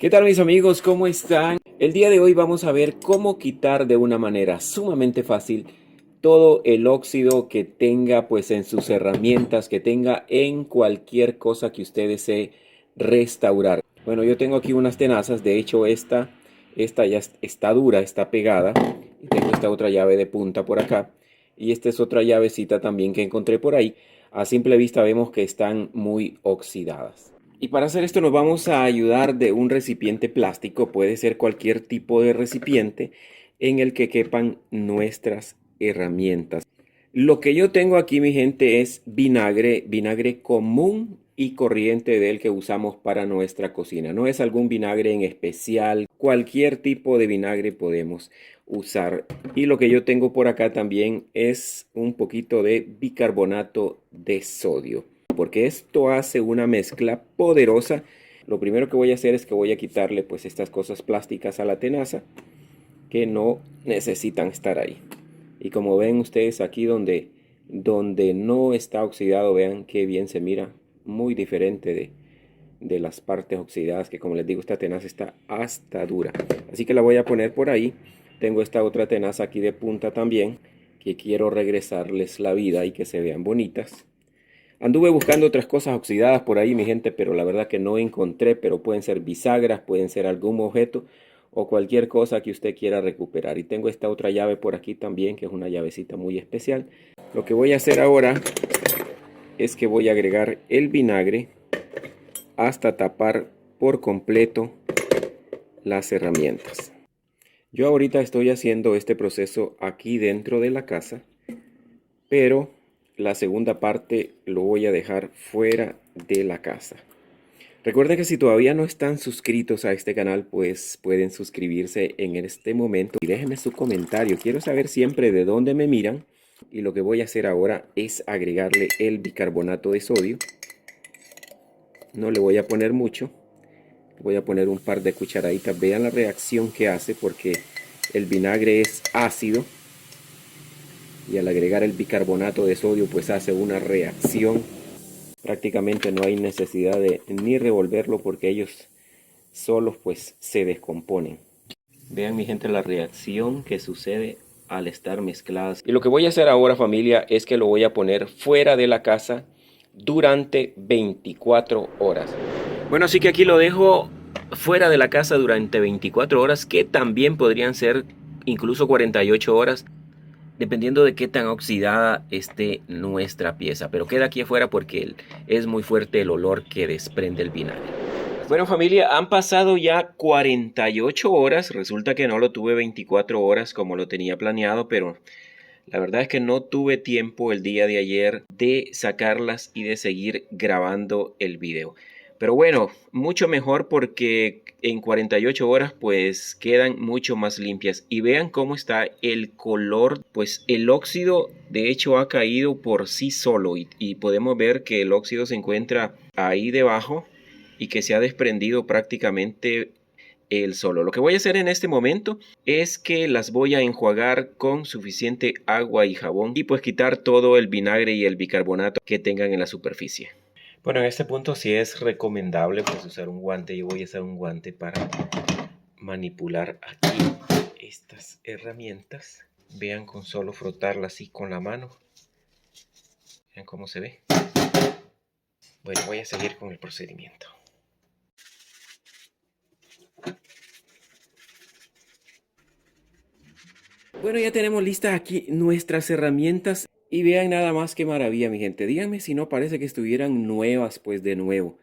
¿Qué tal mis amigos? ¿Cómo están? El día de hoy vamos a ver cómo quitar de una manera sumamente fácil todo el óxido que tenga pues en sus herramientas, que tenga en cualquier cosa que usted desee restaurar. Bueno, yo tengo aquí unas tenazas, de hecho esta ya está dura, está pegada. Y tengo esta otra llave de punta por acá. Y esta es otra llavecita también que encontré por ahí. A simple vista vemos que están muy oxidadas. Y para hacer esto nos vamos a ayudar de un recipiente plástico, puede ser cualquier tipo de recipiente en el que quepan nuestras herramientas. Lo que yo tengo aquí, mi gente, es vinagre común y corriente del que usamos para nuestra cocina. No es algún vinagre en especial, cualquier tipo de vinagre podemos usar. Y lo que yo tengo por acá también es un poquito de bicarbonato de sodio, porque esto hace una mezcla poderosa. Lo primero que voy a hacer es que voy a quitarle pues estas cosas plásticas a la tenaza que no necesitan estar ahí. Y como ven ustedes aquí donde no está oxidado, vean qué bien se mira, muy diferente de las partes oxidadas, que como les digo, esta tenaza está hasta dura. Así que la voy a poner por ahí. Tengo esta otra tenaza aquí de punta también, que quiero regresarles la vida y que se vean bonitas. Anduve buscando otras cosas oxidadas por ahí, mi gente, pero la verdad que no encontré, pero pueden ser bisagras, pueden ser algún objeto o cualquier cosa que usted quiera recuperar. Y tengo esta otra llave por aquí también, que es una llavecita muy especial. Lo que voy a hacer ahora es que voy a agregar el vinagre hasta tapar por completo las herramientas. Yo ahorita estoy haciendo este proceso aquí dentro de la casa, pero la segunda parte lo voy a dejar fuera de la casa. Recuerden que si todavía no están suscritos a este canal, pues pueden suscribirse en este momento y déjenme su comentario. Quiero saber siempre de dónde me miran, y lo que voy a hacer ahora es agregarle el bicarbonato de sodio. No le voy a poner mucho, voy a poner un par de cucharaditas. Vean la reacción que hace, porque el vinagre es ácido y al agregar el bicarbonato de sodio pues hace una reacción. Prácticamente no hay necesidad de ni revolverlo, porque ellos solos pues se descomponen. Vean mi gente la reacción que sucede al estar mezcladas. Y lo que voy a hacer ahora, familia, es que lo voy a poner fuera de la casa durante 24 horas. Bueno, así que aquí lo dejo fuera de la casa durante 24 horas, que también podrían ser incluso 48 horas, dependiendo de qué tan oxidada esté nuestra pieza. Pero queda aquí afuera porque es muy fuerte el olor que desprende el vinagre. Bueno, familia, han pasado ya 48 horas. Resulta que no lo tuve 24 horas como lo tenía planeado, pero la verdad es que no tuve tiempo el día de ayer de sacarlas y de seguir grabando el video. Pero bueno, mucho mejor, porque en 48 horas pues quedan mucho más limpias. Y vean cómo está el color, pues el óxido de hecho ha caído por sí solo. Y podemos ver que el óxido se encuentra ahí debajo y que se ha desprendido prácticamente el solo. Lo que voy a hacer en este momento es que las voy a enjuagar con suficiente agua y jabón y pues quitar todo el vinagre y el bicarbonato que tengan en la superficie. Bueno, en este punto sí es recomendable pues usar un guante. Yo voy a usar un guante para manipular aquí estas herramientas. Vean, con solo frotarla así con la mano, vean cómo se ve. Bueno, voy a seguir con el procedimiento. Bueno, ya tenemos listas aquí nuestras herramientas y vean nada más qué maravilla, mi gente. Díganme si no parece que estuvieran nuevas, pues de nuevo.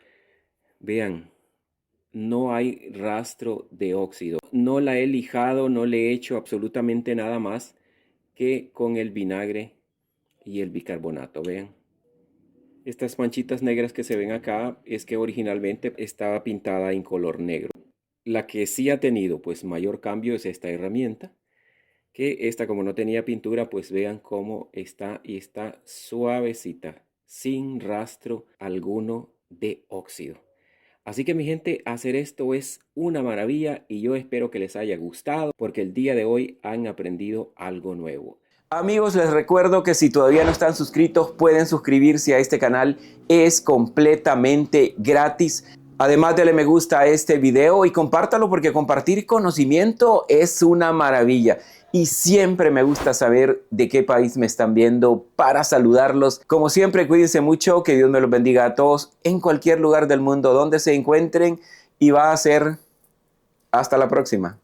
Vean, no hay rastro de óxido. No la he lijado, no le he hecho absolutamente nada más que con el vinagre y el bicarbonato. Vean, estas manchitas negras que se ven acá es que originalmente estaba pintada en color negro. La que sí ha tenido pues mayor cambio es esta herramienta, que esta, como no tenía pintura, pues vean cómo está, y está suavecita, sin rastro alguno de óxido. Así que mi gente, hacer esto es una maravilla y yo espero que les haya gustado, porque el día de hoy han aprendido algo nuevo. Amigos, les recuerdo que si todavía no están suscritos, pueden suscribirse a este canal. Es completamente gratis. Además, dele me gusta a este video y compártalo porque compartir conocimiento es una maravilla. Y siempre me gusta saber de qué país me están viendo para saludarlos. Como siempre, cuídense mucho, que Dios me los bendiga a todos en cualquier lugar del mundo donde se encuentren y va a ser hasta la próxima.